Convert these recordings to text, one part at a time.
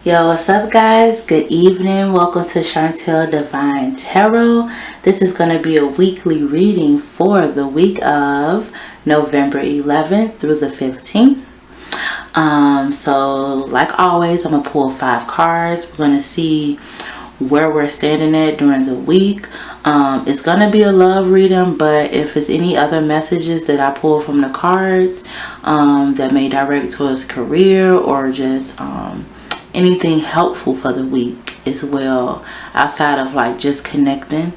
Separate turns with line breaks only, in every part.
Yo, what's up guys? Good evening. Welcome to Chantel Divine Tarot. This is going to be a weekly reading for the week of November 11th through the 15th. So like always, I'm going to pull 5 cards. We're going to see where we're standing at during the week. It's going to be a love reading, but if it's any other messages that I pull from the cards that may direct towards career or just anything helpful for the week as well, outside of like just connecting,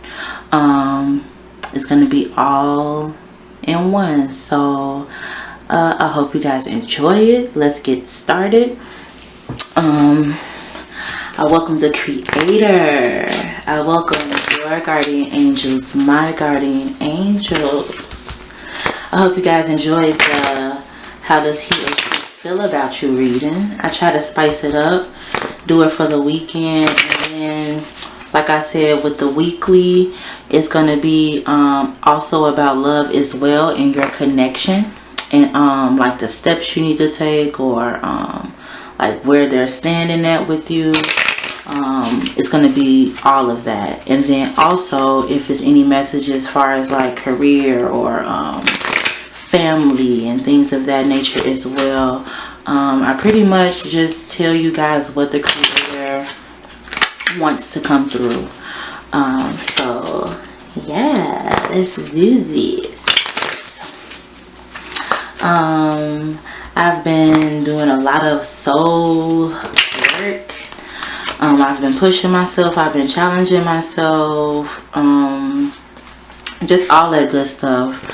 it's going to be all in one. So I hope you guys enjoy it. Let's get started. I welcome the Creator. I welcome your guardian angels, my guardian angels. I hope you guys enjoyed the how does he or she feel about you reading. I try to spice it up, do it for the weekend, and then like I said with the weekly, it's going to be also about love as well and your connection, and like the steps you need to take, or like where they're standing at with you. It's going to be all of that. And then also if it's any messages as far as like career or family and things of that nature as well. I pretty much just tell you guys what the Creator wants to come through. So yeah, let's do this. I've been doing a lot of soul work. I've been pushing myself, I've been challenging myself, just all that good stuff.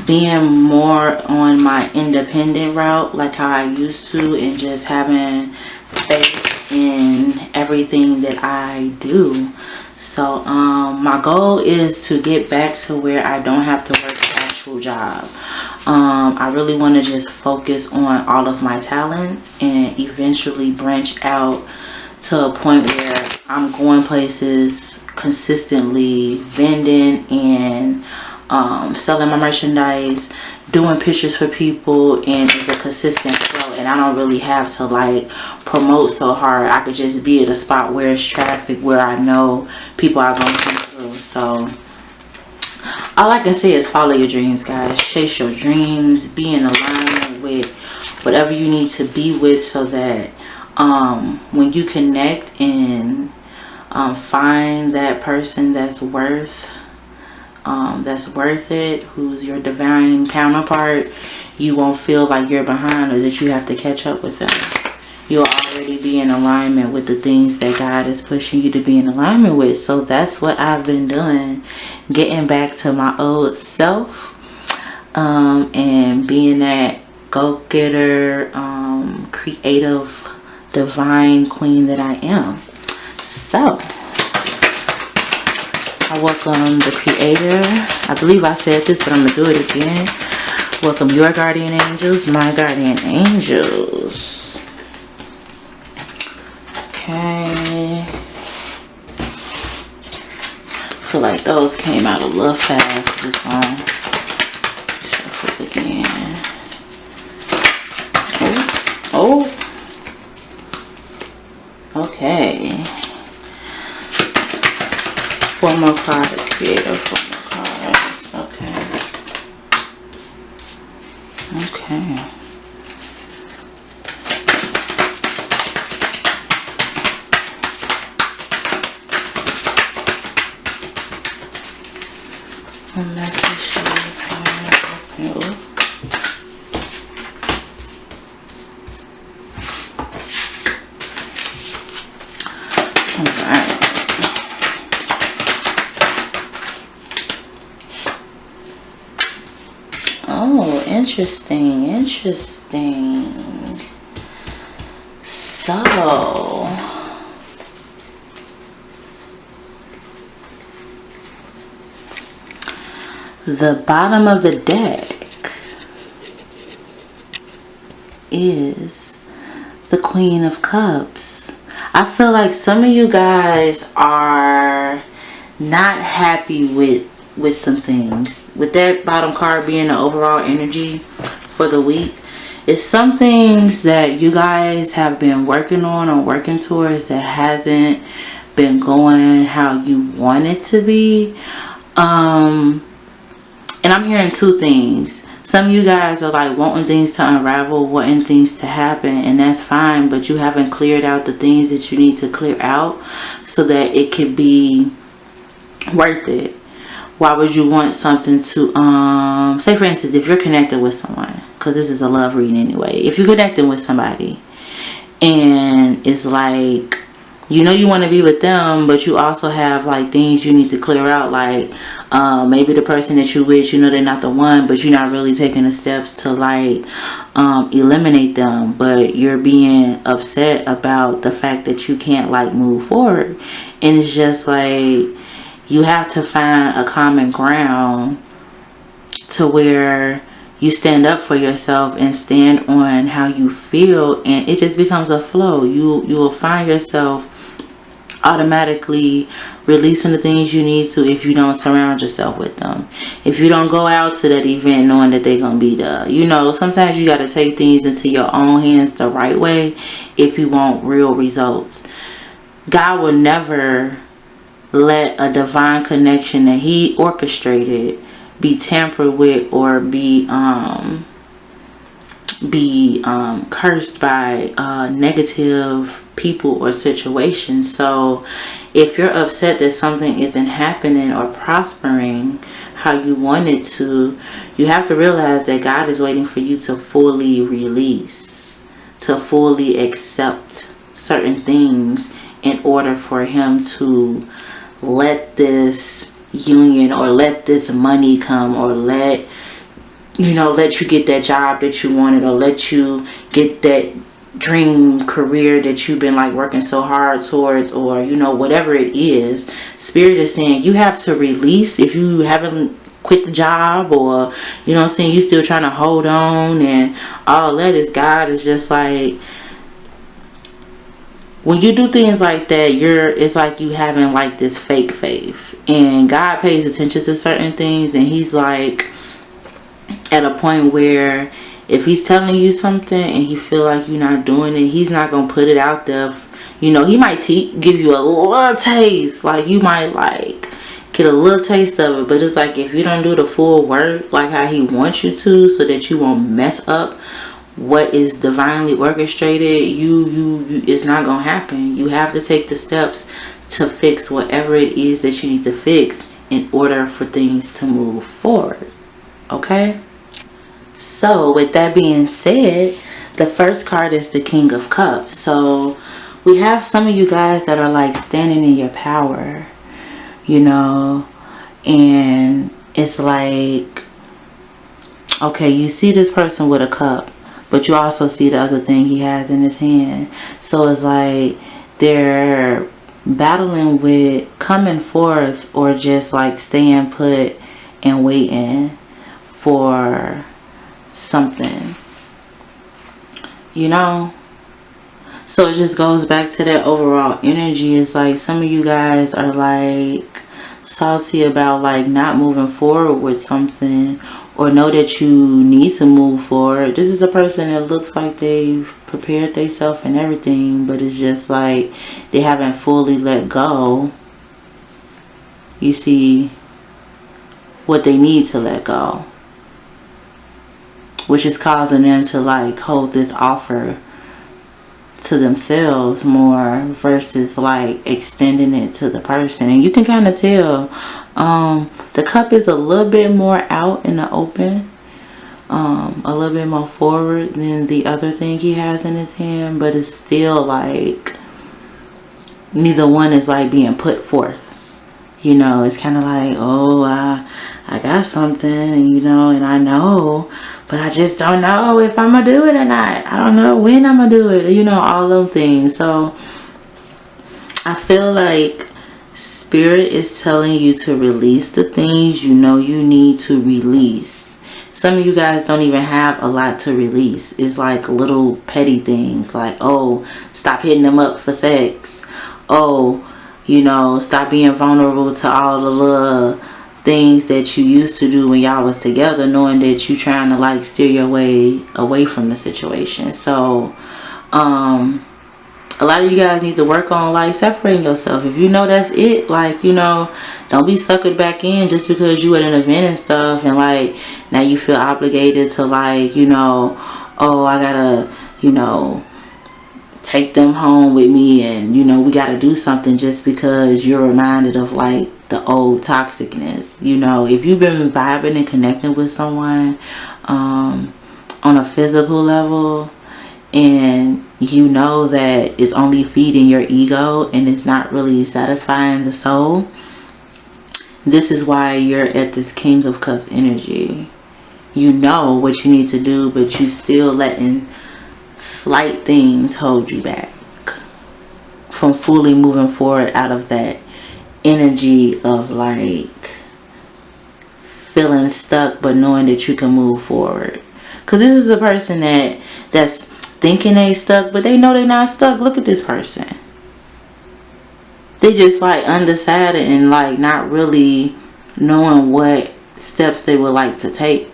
Being more on my independent route like how I used to, and just having faith in everything that I do. So my goal is to get back to where I don't have to work an actual job. I really want to just focus on all of my talents and eventually branch out to a point where I'm going places consistently, vending and selling my merchandise, doing pictures for people, and it's a consistent flow, and I don't really have to like promote so hard. I could just be at a spot where it's traffic, where I know people are going to come through. So all I can say is follow your dreams, guys. Chase your dreams, be in alignment with whatever you need to be with, so that when you connect and find that person that's worth it, who's your divine counterpart, you won't feel like you're behind or that you have to catch up with them. You'll already be in alignment with the things that God is pushing you to be in alignment with. So that's what I've been doing, getting back to my old self, and being that go-getter, creative, divine queen that I am. So I welcome the Creator. I believe I said this, but I'm going to do it again. Welcome your guardian angels, my guardian angels. Okay. I feel like those came out a little fast this one. Shuffle it again. Oh. Okay. 4 more cards, Creator. 4 more cards. Okay. Okay. I'm not too sure. Okay. Alright. Oh, interesting. So the bottom of the deck is the Queen of Cups. I feel like some of you guys are not happy with some things. With that bottom card being the overall energy for the week, It's some things that you guys have been working on or working towards that hasn't been going how you want it to be. And I'm hearing two things. Some of you guys are like wanting things to unravel, wanting things to happen, and that's fine, but you haven't cleared out the things that you need to clear out so that it could be worth it. Why would you want something to, say for instance, if you're connected with someone, because this is a love reading anyway, if you're connecting with somebody and it's like, you know, you want to be with them, but you also have like things you need to clear out, like maybe the person that you with, you know, they're not the one, but you're not really taking the steps to like eliminate them, but you're being upset about the fact that you can't like move forward. And it's just like, you have to find a common ground to where you stand up for yourself and stand on how you feel, and it just becomes a flow. You will find yourself automatically releasing the things you need to if you don't surround yourself with them. If you don't go out to that event knowing that they're gonna be there. You know, sometimes you got to take things into your own hands the right way if you want real results. God will never let a divine connection that he orchestrated be tampered with or be cursed by negative people or situations. So if you're upset that something isn't happening or prospering how you want it to, you have to realize that God is waiting for you to fully release, to fully accept certain things in order for him to let this union or let this money come, or let you get that job that you wanted, or let you get that dream career that you've been like working so hard towards, or you know, whatever it is. Spirit is saying you have to release. If you haven't quit the job, or you know what I'm saying, you still trying to hold on and all that, is God is just like, when you do things like that, it's like you having like this fake faith, and God pays attention to certain things, and he's like at a point where if he's telling you something and he feel like you're not doing it, he's not gonna put it out there. You know, he might give you a little taste, like you might like get a little taste of it, but it's like if you don't do the full work like how he wants you to, so that you won't mess up what is divinely orchestrated, it's not gonna happen. You have to take the steps to fix whatever it is that you need to fix in order for things to move forward. Okay, so with that being said, the first card is the King of Cups. So we have some of you guys that are like standing in your power, you know, and it's like, okay, you see this person with a cup, but you also see the other thing he has in his hand. So it's like they're battling with coming forth, or just like staying put and waiting for something, you know. So it just goes back to that overall energy. It's like some of you guys are like salty about like not moving forward with something, or know that you need to move forward. This is a person that looks like they've prepared themselves and everything, but it's just like they haven't fully let go. You see what they need to let go, which is causing them to like hold this offer to themselves more versus like extending it to the person. And you can kind of tell the cup is a little bit more out in the open, a little bit more forward than the other thing he has in his hand, but it's still like neither one is like being put forth, you know. It's kind of like, oh, I got something, you know, and I know, but I just don't know if I'm gonna do it or not. I don't know when I'm gonna do it, you know, all them things. So I feel like Spirit is telling you to release the things you know you need to release. Some of you guys don't even have a lot to release. It's like little petty things, like, oh, stop hitting them up for sex. Oh, you know, stop being vulnerable to all the little things that you used to do when y'all was together, knowing that you trying to like steer your way away from the situation. So a lot of you guys need to work on like separating yourself. If you know that's it, like, you know, don't be suckered back in just because you at an event and stuff, and like now you feel obligated to like, you know, oh, I gotta, you know, take them home with me, and you know, we gotta do something just because you're reminded of like the old toxicness. You know, if you've been vibing and connecting with someone on a physical level, and you know that it's only feeding your ego and it's not really satisfying the soul, this is why you're at this King of Cups energy. You know what you need to do, but you still letting slight things hold you back from fully moving forward out of that energy of like feeling stuck but knowing that you can move forward. Because this is a person that's thinking they stuck, but they know they're not stuck. Look at this person. They just like undecided and like not really knowing what steps they would like to take.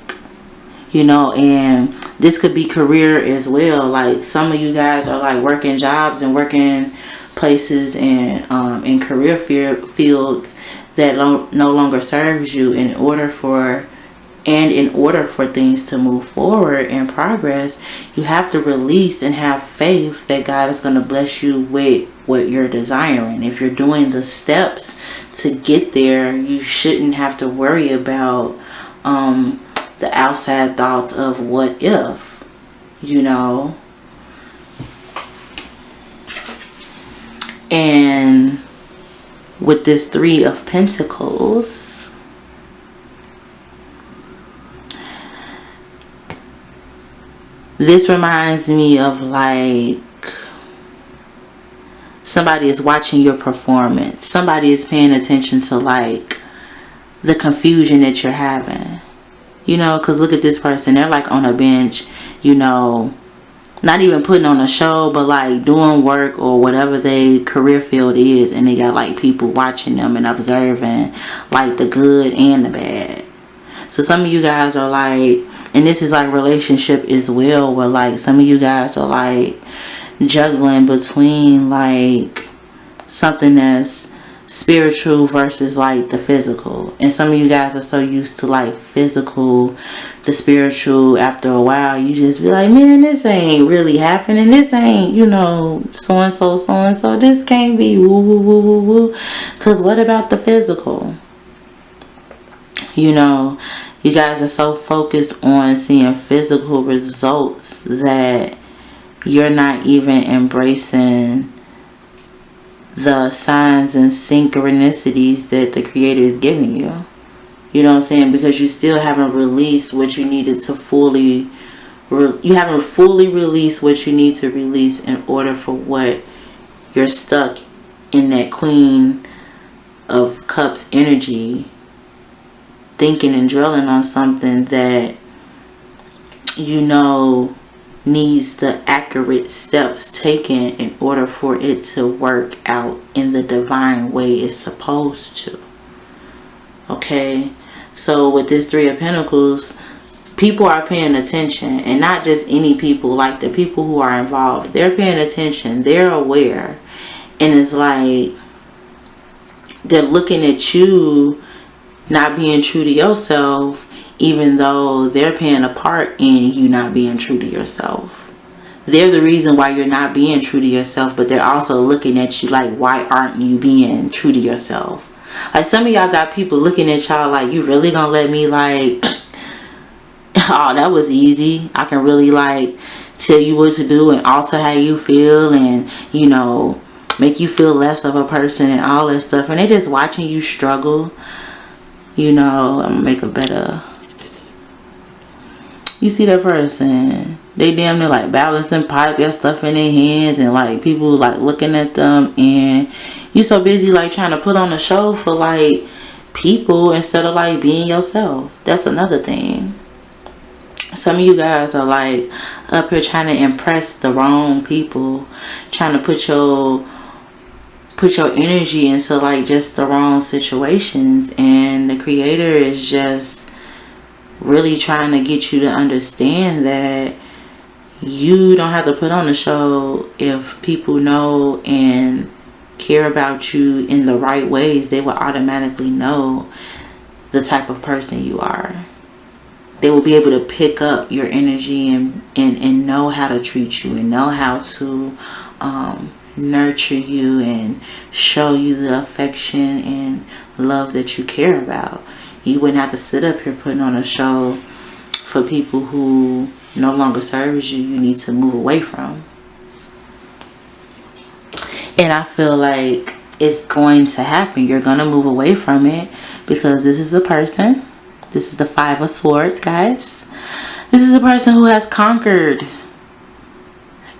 You know, and this could be career as well. Like some of you guys are like working jobs and working places and in career fields that no longer serves you. In order for things to move forward and progress, you have to release and have faith that God is going to bless you with what you're desiring. If you're doing the steps to get there, you shouldn't have to worry about the outside thoughts of what if, you know. And with this 3 of Pentacles, this reminds me of like somebody is watching your performance. Somebody is paying attention to like the confusion that you're having. You know, because look at this person. They're like on a bench, you know, not even putting on a show, but like doing work or whatever their career field is. And they got like people watching them and observing like the good and the bad. So some of you guys are like, and this is like relationship as well, where like some of you guys are like juggling between like something that's spiritual versus like the physical. And some of you guys are so used to like physical, the spiritual, after a while you just be like, man, this ain't really happening. This ain't, you know, so and so. This can't be woo woo woo woo woo. Because what about the physical? You know, you guys are so focused on seeing physical results that you're not even embracing the signs and synchronicities that the Creator is giving you. You know what I'm saying? Because you still haven't released what you needed to fully... you haven't fully released what you need to release in order for what you're stuck in that Queen of Cups energy, thinking and dwelling on something that you know needs the accurate steps taken in order for it to work out in the divine way it's supposed to. Okay, so with this 3 of Pentacles, people are paying attention, and not just any people, like the people who are involved. They're paying attention, they're aware, and it's like they're looking at you not being true to yourself, even though they're playing a part in you not being true to yourself. They're the reason why you're not being true to yourself, but they're also looking at you like, why aren't you being true to yourself? Like some of y'all got people looking at y'all like, you really gonna let me like, oh, that was easy. I can really like tell you what to do and alter how you feel and, you know, make you feel less of a person and all that stuff. And they just watching you struggle. You know, I'm gonna make a better... You see that person, they damn near like balancing pots, got stuff in their hands, and like people like looking at them, and you so busy like trying to put on a show for like people instead of like being yourself. That's another thing. Some of you guys are like up here trying to impress the wrong people, trying to put your put your energy into like just the wrong situations, and the creator is just really trying to get you to understand that you don't have to put on a show. If people know and care about you in the right ways, they will automatically know the type of person you are. They will be able to pick up your energy and know how to treat you and know how to nurture you and show you the affection and love that you care about. You wouldn't have to sit up here putting on a show for people who no longer serves you. You need to move away from. And I feel like it's going to happen. You're going to move away from it, because this is a person. This is the Five of Swords, guys. This is a person who has conquered.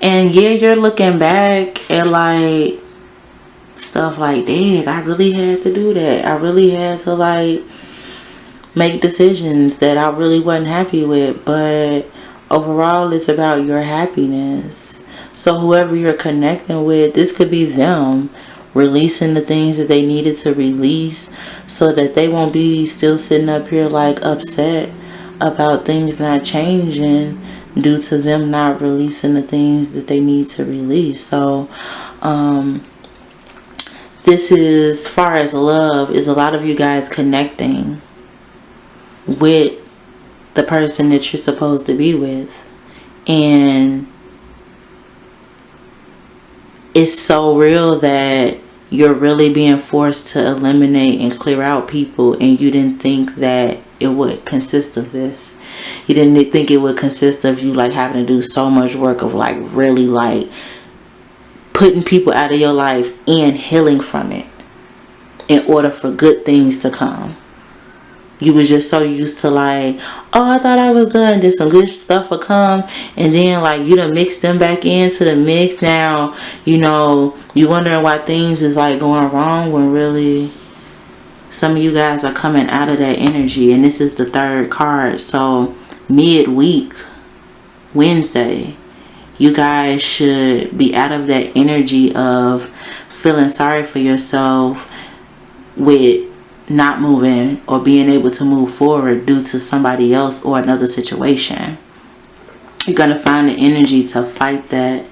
And yeah, you're looking back at like stuff like, dang, I really had to do that. I really had to like make decisions that I really wasn't happy with. But overall, it's about your happiness. So whoever you're connecting with, this could be them releasing the things that they needed to release, so that they won't be still sitting up here like upset about things not changing due to them not releasing the things that they need to release. So this is, as far as love, is a lot of you guys connecting with the person that you're supposed to be with. And it's so real that you're really being forced to eliminate and clear out people, and you didn't think that it would consist of this. You didn't think it would consist of you like having to do so much work of like really like putting people out of your life and healing from it in order for good things to come. You was just so used to like, oh, I thought I was done. Did some good stuff will come. And then like you done mixed them back into the mix. Now, you know, you wondering why things is like going wrong, when really some of you guys are coming out of that energy. And this is the third card. So midweek, Wednesday, you guys should be out of that energy of feeling sorry for yourself with not moving or being able to move forward due to somebody else or another situation. You're going to find the energy to fight that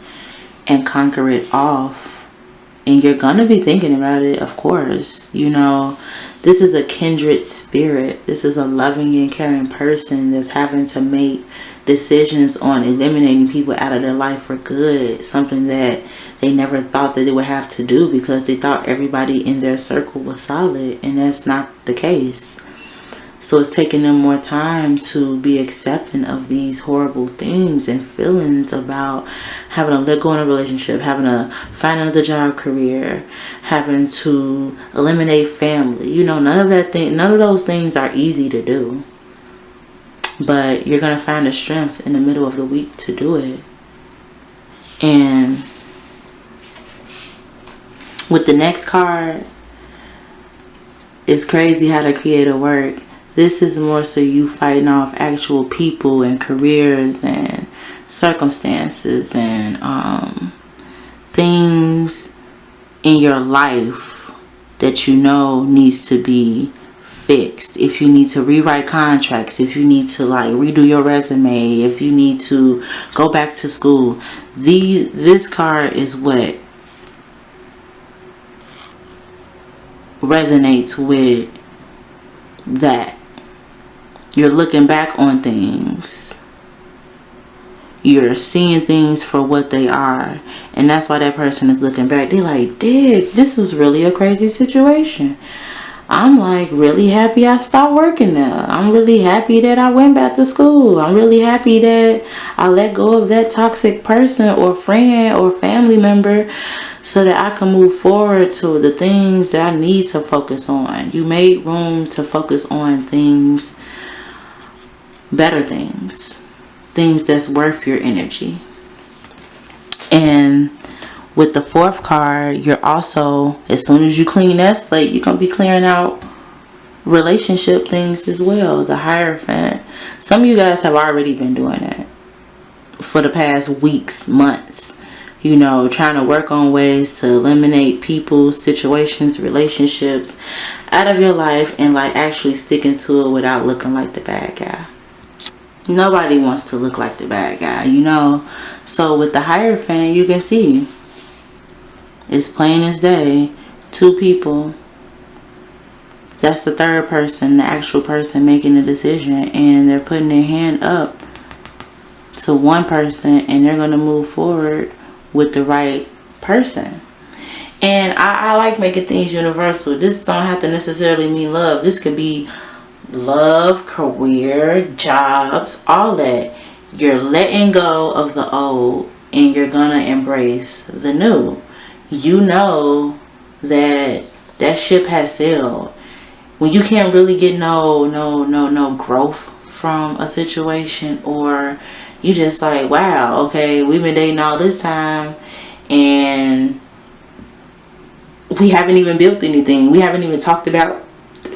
and conquer it off. And you're going to be thinking about it, of course. You know, this is a kindred spirit. This is a loving and caring person that's having to make decisions on eliminating people out of their life for good. Something that they never thought that they would have to do, because they thought everybody in their circle was solid, and that's not the case. So it's taking them more time to be accepting of these horrible things and feelings about having to let go in a relationship, having to find another job, career, having to eliminate family. You know, none of those things are easy to do. But you're going to find the strength in the middle of the week to do it. And with the next card, it's crazy how the creator work. This is more so you fighting off actual people and careers and circumstances and things in your life that you know needs to be fixed. If you need to rewrite contracts, if you need to like redo your resume, if you need to go back to school, this card is what resonates with that. You're looking back on things. You're seeing things for what they are. And that's why that person is looking back. They're like, Dick, this was really a crazy situation. I'm like really happy I stopped working there. I'm really happy that I went back to school. I'm really happy that I let go of that toxic person or friend or family member, so that I can move forward to the things that I need to focus on. You made room to focus on things, better things that's worth your energy. And with the fourth card, you're also, as soon as you clean that slate, you're going to be clearing out relationship things as well. The Hierophant. Some of you guys have already been doing that for the past weeks, months. you know, trying to work on ways to eliminate people, situations, relationships out of your life, and like actually sticking to it without looking like the bad guy. Nobody wants to look like the bad guy, you know. So with the Hierophant, you can see it's plain as day. Two people. That's the third person, the actual person making the decision, and they're putting their hand up to one person, and they're going to move forward with the right person. And I like making things universal. This don't have to necessarily mean love. This could be love, career, jobs, all that. You're letting go of the old and you're gonna embrace the new. You know that that ship has sailed. When you can't really get no growth from a situation, or you just like, wow, okay, we've been dating all this time and we haven't even built anything. We haven't even talked about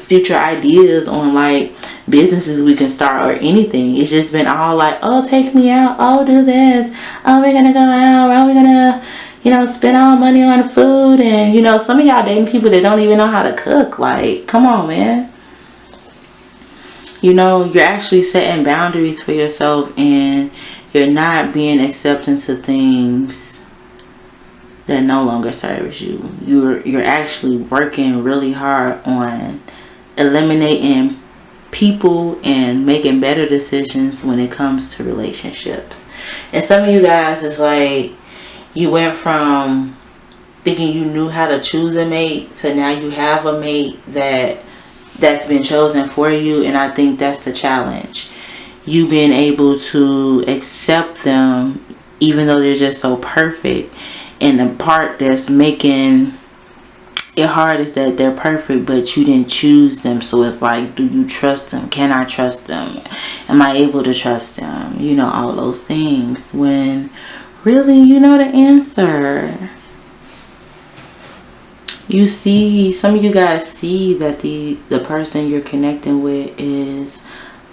future ideas on like businesses we can start or anything. It's just been all like, oh, take me out, oh, do this, oh, we're gonna go out, oh, we're gonna, you know, spend all money on food. And you know, some of y'all dating people that don't even know how to cook. Like, come on, man. You know, you're actually setting boundaries for yourself, and you're not being accepting to things that no longer serves you. You're actually working really hard on eliminating people and making better decisions when it comes to relationships. And some of you guys, it's like you went from thinking you knew how to choose a mate to now you have a mate that's been chosen for you. And I think that's the challenge. You being able to accept them even though they're just so perfect. And the part that's making it hard is that they're perfect, but you didn't choose them. So it's like, do you trust them? Can I trust them? Am I able to trust them? You know, all those things. When really, you know the answer. You see, some of you guys see that the person you're connecting with is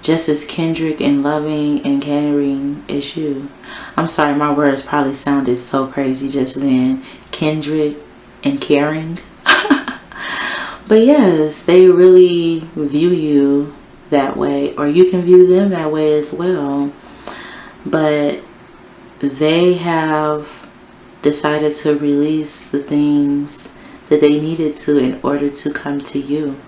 just as kindred and loving and caring as you. I'm sorry, my words probably sounded so crazy just then. Kindred and caring. But yes, they really view you that way, or you can view them that way as well. But they have decided to release the things that they needed to in order to come to you.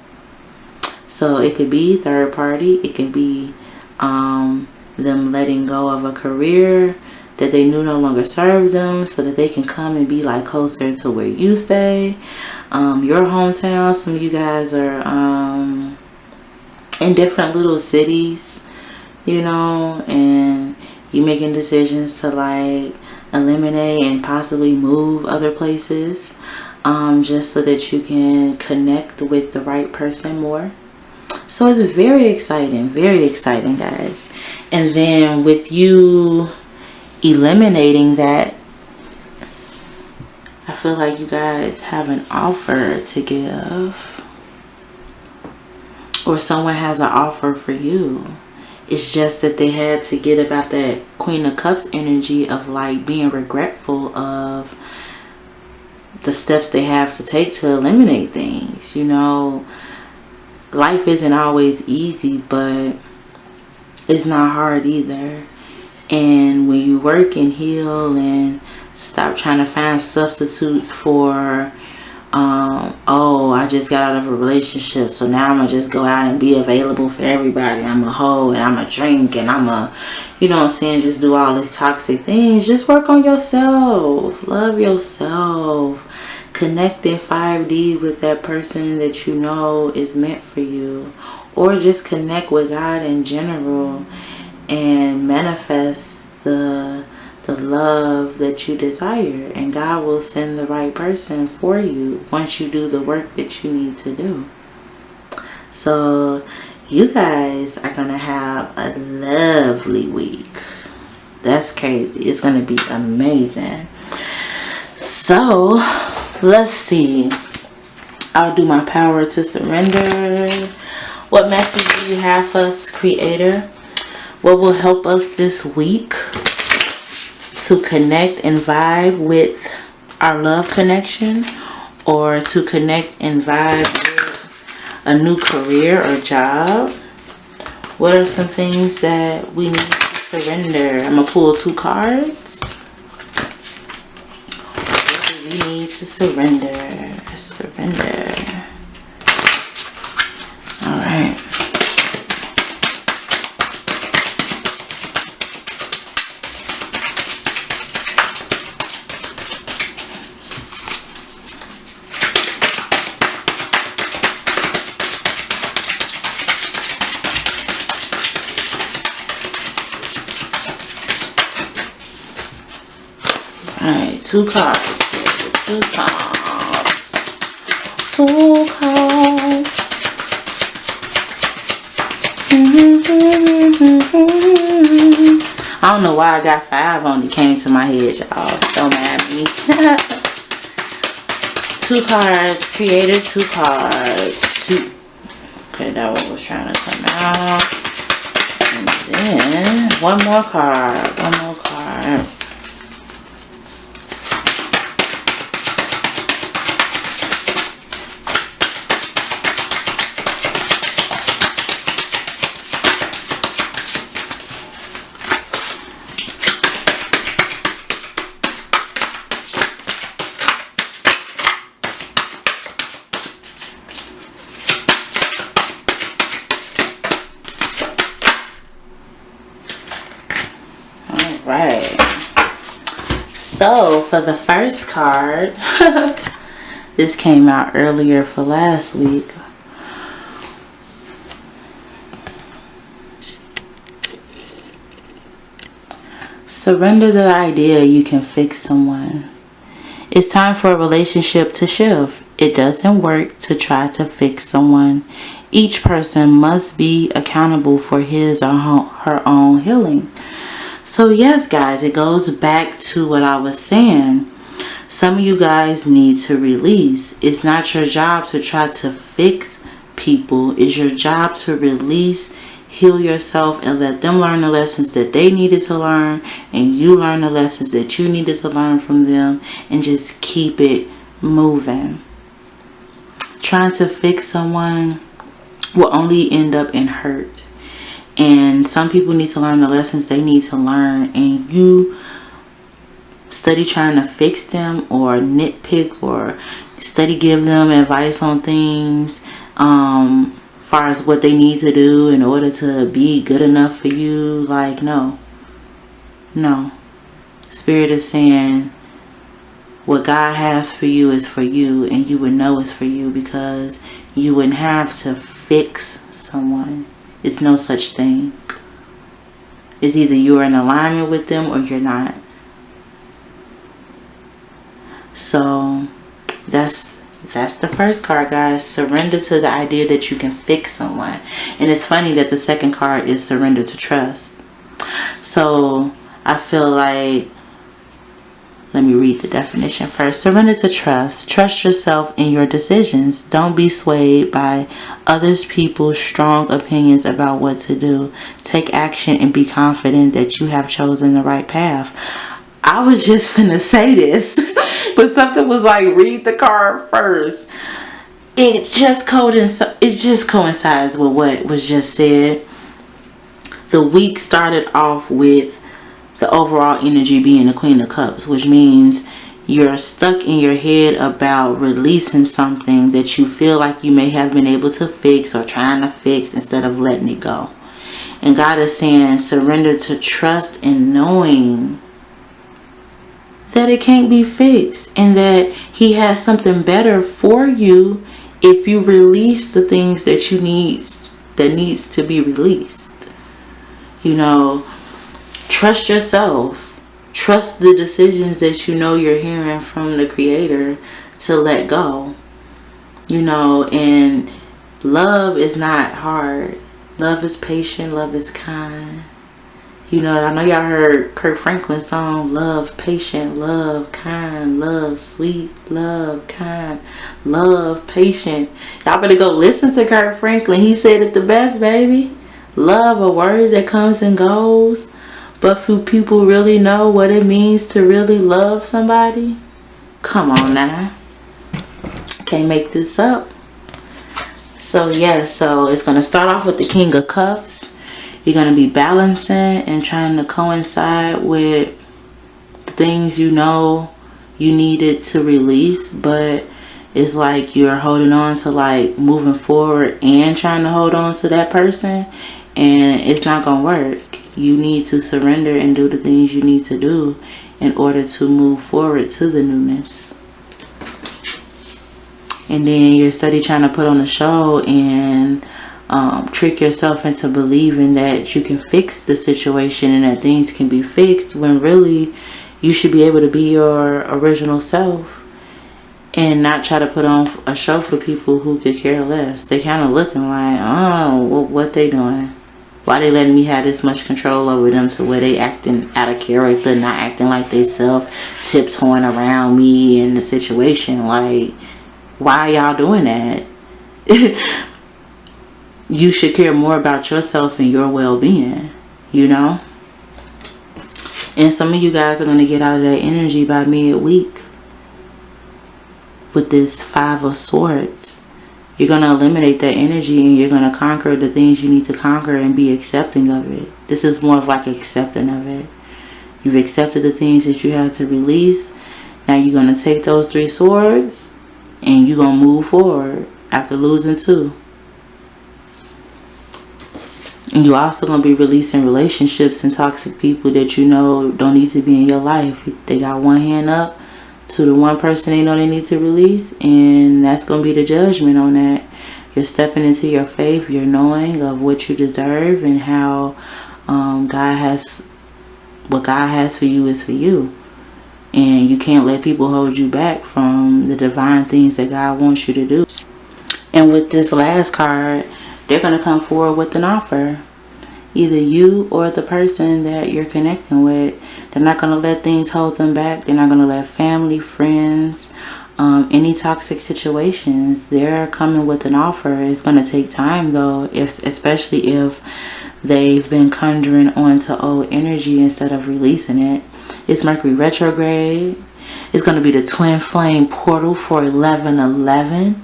So it could be third party. It could be them letting go of a career that they knew no longer served them, so that they can come and be like closer to where you stay. Your hometown. Some of you guys are in different little cities, you know, and you making decisions to like eliminate and possibly move other places, just so that you can connect with the right person more. So it's very exciting, guys. And then with you eliminating that, I feel like you guys have an offer to give, or someone has an offer for you. It's just that they had to get about that Queen of Cups energy of like being regretful of the steps they have to take to eliminate things. You know, life isn't always easy, but it's not hard either. And when you work and heal and stop trying to find substitutes for, oh, I just got out of a relationship, so now I'm going to just go out and be available for everybody. I'm a hoe and I'm a drink and I'm a, you know what I'm saying, just do all these toxic things. Just work on yourself. Love yourself. Connect in 5D with that person that you know is meant for you. Or just connect with God in general and manifest the love that you desire, and God will send the right person for you once you do the work that you need to do. So you guys are gonna have a lovely week. That's crazy. It's gonna be amazing. So let's see, I'll do my power to surrender. What message do you have for us, Creator? What will help us this week to connect and vibe with our love connection, or to connect and vibe with a new career or job? What are some things that we need to surrender? I'm going to pull 2 cards. What do we need to surrender? Surrender. Alright. Alright, 2 cards. 2 cards. 2 cards. I don't know why I got 5 only came to my head, y'all. Don't mind me. 2 cards. Creator, 2 cards. 2. Okay, that one was trying to come out. And then 1 more card. 1 more card. Right. So for the first card, this came out earlier for last week. Surrender the idea you can fix someone. It's time for a relationship to shift. It doesn't work to try to fix someone. Each person must be accountable for his or her own healing. So yes, guys, it goes back to what I was saying. Some of you guys need to release. It's not your job to try to fix people. It's your job to release, heal yourself, and let them learn the lessons that they needed to learn, and you learn the lessons that you needed to learn from them, and just keep it moving. Trying to fix someone will only end up in hurt. And some people need to learn the lessons they need to learn, and you study trying to fix them or nitpick or study give them advice on things far as what they need to do in order to be good enough for you. Like, no. Spirit is saying what God has for you is for you, and you would know it's for you, because you wouldn't have to fix someone. It's no such thing. It's either you're in alignment with them or you're not. So that's the first card, guys. Surrender to the idea that you can fix someone. And it's funny that the second card is surrender to trust. So I feel like, let me read the definition first. Surrender to trust. Trust yourself in your decisions. Don't be swayed by others people's strong opinions about what to do. Take action and be confident that you have chosen the right path. I was just finna say this, but something was like, read the card first. It just coincides with what was just said. The week started off with the overall energy being the Queen of Cups, which means you're stuck in your head about releasing something that you feel like you may have been able to fix or trying to fix instead of letting it go. And God is saying surrender to trust and knowing that it can't be fixed, and that He has something better for you if you release the things that you need, that needs to be released. You know, trust yourself. Trust the decisions that you know you're hearing from the Creator to let go. You know, and love is not hard. Love is patient. Love is kind. You know, I know y'all heard Kirk Franklin's song, Love, Patient, Love, Kind, Love, Sweet, Love, Kind, Love, Patient. Y'all better go listen to Kirk Franklin. He said it the best, baby. Love, a word that comes and goes, But do people really know what it means to really love somebody? Come on now. Can't make this up. So yes, so it's going to start off with the King of Cups. You're going to be balancing and trying to coincide with the things you know you needed to release, but it's like you're holding on to, like, moving forward and trying to hold on to that person, and it's not going to work. You need to surrender and do the things you need to do in order to move forward to the newness. And then you're steady trying to put on a show and trick yourself into believing that you can fix the situation and that things can be fixed, when really you should be able to be your original self and not try to put on a show for people who could care less. They kind of looking like, oh, what they doing? Why they letting me have this much control over them to where they acting out of character, not acting like they self, tiptoeing around me in the situation? Like, why y'all doing that? You should care more about yourself and your well-being, you know? And some of you guys are going to get out of that energy by mid-week with this 5 of Swords. You're going to eliminate that energy and you're going to conquer the things you need to conquer and be accepting of it. This is more of like accepting of it. You've accepted the things that you had to release. Now you're going to take those 3 swords and you're going to move forward after losing 2. And you're also going to be releasing relationships and toxic people that you know don't need to be in your life. They got one hand up to the one person they know they need to release, and that's going to be the judgment on that. You're stepping into your faith. You're knowing of what you deserve and how what God has for you is for you. And you can't let people hold you back from the divine things that God wants you to do. And with this last card, they're going to come forward with an offer. Either you or the person that you're connecting with. They're not going to let things hold them back. They're not going to let family, friends, any toxic situations. They're coming with an offer. It's going to take time though, especially if they've been conjuring onto old energy instead of releasing it. It's Mercury retrograde. It's going to be the twin flame portal for 11/11.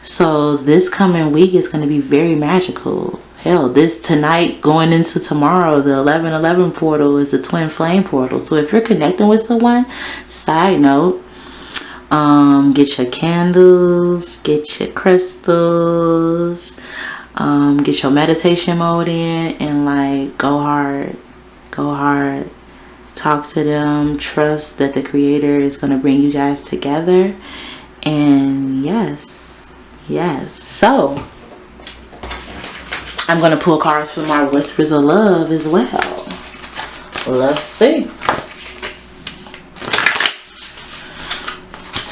So this coming week is going to be very magical. Hell, this tonight going into tomorrow, the 11/11 portal is the twin flame portal. So if you're connecting with someone, side note, get your candles, get your crystals, get your meditation mode in, and like go hard. Talk to them. Trust that the Creator is going to bring you guys together. And yes. So I'm going to pull cards for my Whispers of Love as well. Let's see.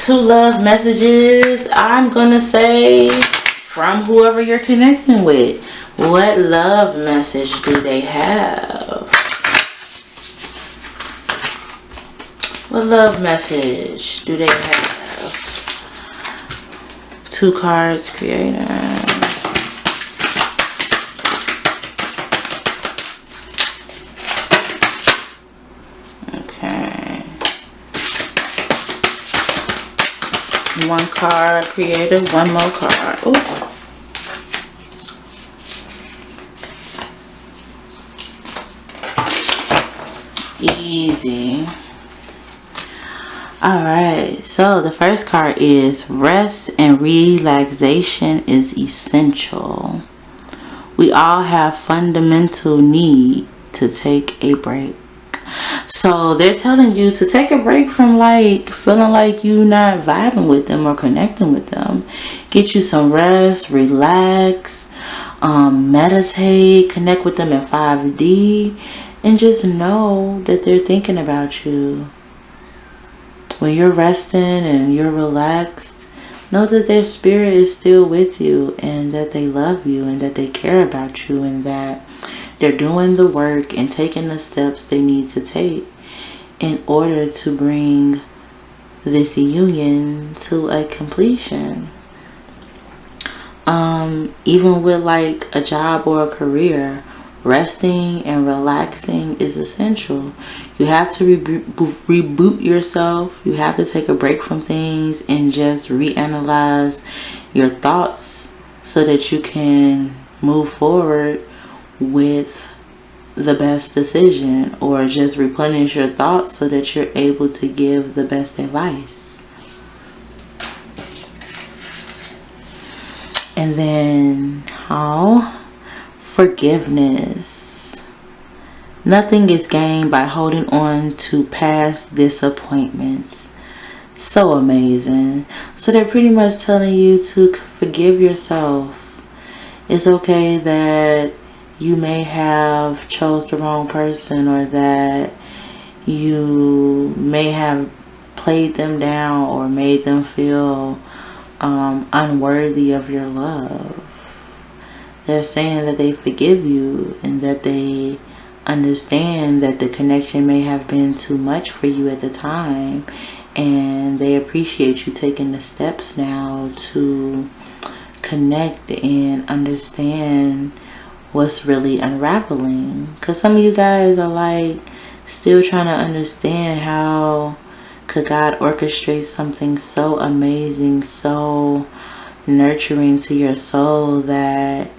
2 love messages. I'm going to say from whoever you're connecting with. What love message do they have? What love message do they have? 2 cards, Creator. Okay. 1 card, Creator. 1 more card. Ooh. Easy. Alright, so the first card is rest and relaxation is essential. We all have fundamental need to take a break. So they're telling you to take a break from like feeling like you're not vibing with them or connecting with them. Get you some rest, relax, meditate, connect with them in 5D, and just know that they're thinking about you. When you're resting and you're relaxed, know that their spirit is still with you and that they love you and that they care about you and that they're doing the work and taking the steps they need to take in order to bring this union to a completion. Even with like a job or a career, resting and relaxing is essential. You have to reboot yourself. You have to take a break from things and just reanalyze your thoughts so that you can move forward with the best decision, or just replenish your thoughts so that you're able to give the best advice. And then how? Forgiveness. Nothing is gained by holding on to past disappointments. So amazing. So they're pretty much telling you to forgive yourself. It's okay that you may have chose the wrong person, or that you may have played them down or made them feel unworthy of your love. They're saying that they forgive you and that they understand that the connection may have been too much for you at the time, and they appreciate you taking the steps now to connect and understand what's really unraveling. Because some of you guys are like still trying to understand how could God orchestrate something so amazing, so nurturing to your soul, that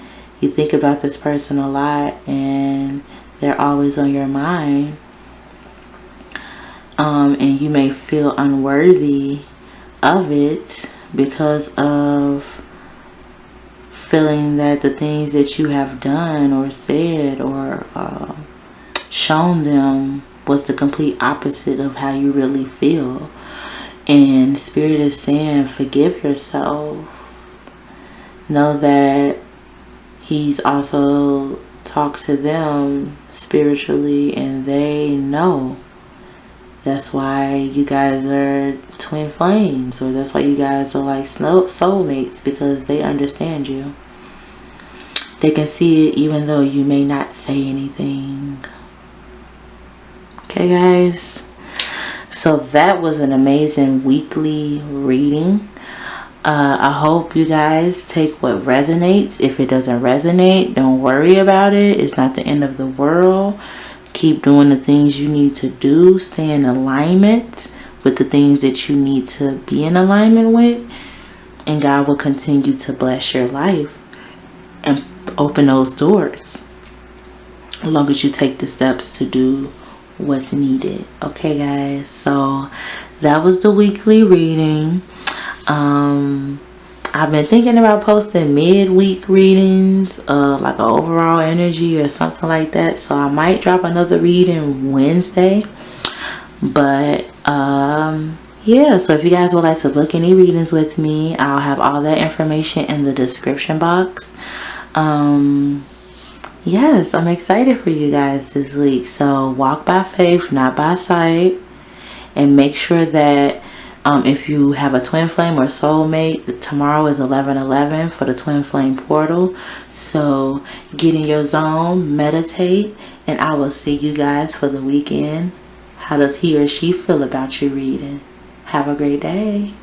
you think about this person a lot and they're always on your mind. And you may feel unworthy of it because of feeling that the things that you have done or said or shown them was the complete opposite of how you really feel. And Spirit is saying, forgive yourself. Know that He's also talked to them spiritually, and they know. That's why you guys are twin flames, or that's why you guys are like soulmates, because they understand you. They can see it even though you may not say anything. Okay, guys, so that was an amazing weekly reading. I hope you guys take what resonates. If it doesn't resonate, don't worry about it. It's not the end of the world. Keep doing the things you need to do. Stay in alignment with the things that you need to be in alignment with, and God will continue to bless your life and open those doors, as long as you take the steps to do what's needed. Okay, guys, so that was the weekly reading. I've been thinking about posting midweek readings, like an overall energy or something like that. So I might drop another reading Wednesday. But yeah, so if you guys would like to book any readings with me, I'll have all that information in the description box. Yes, I'm excited for you guys this week. So walk by faith, not by sight, and make sure that if you have a twin flame or soulmate, tomorrow is 11/11 for the twin flame portal. So get in your zone, meditate, and I will see you guys for the weekend. How does he or she feel about your reading? Have a great day.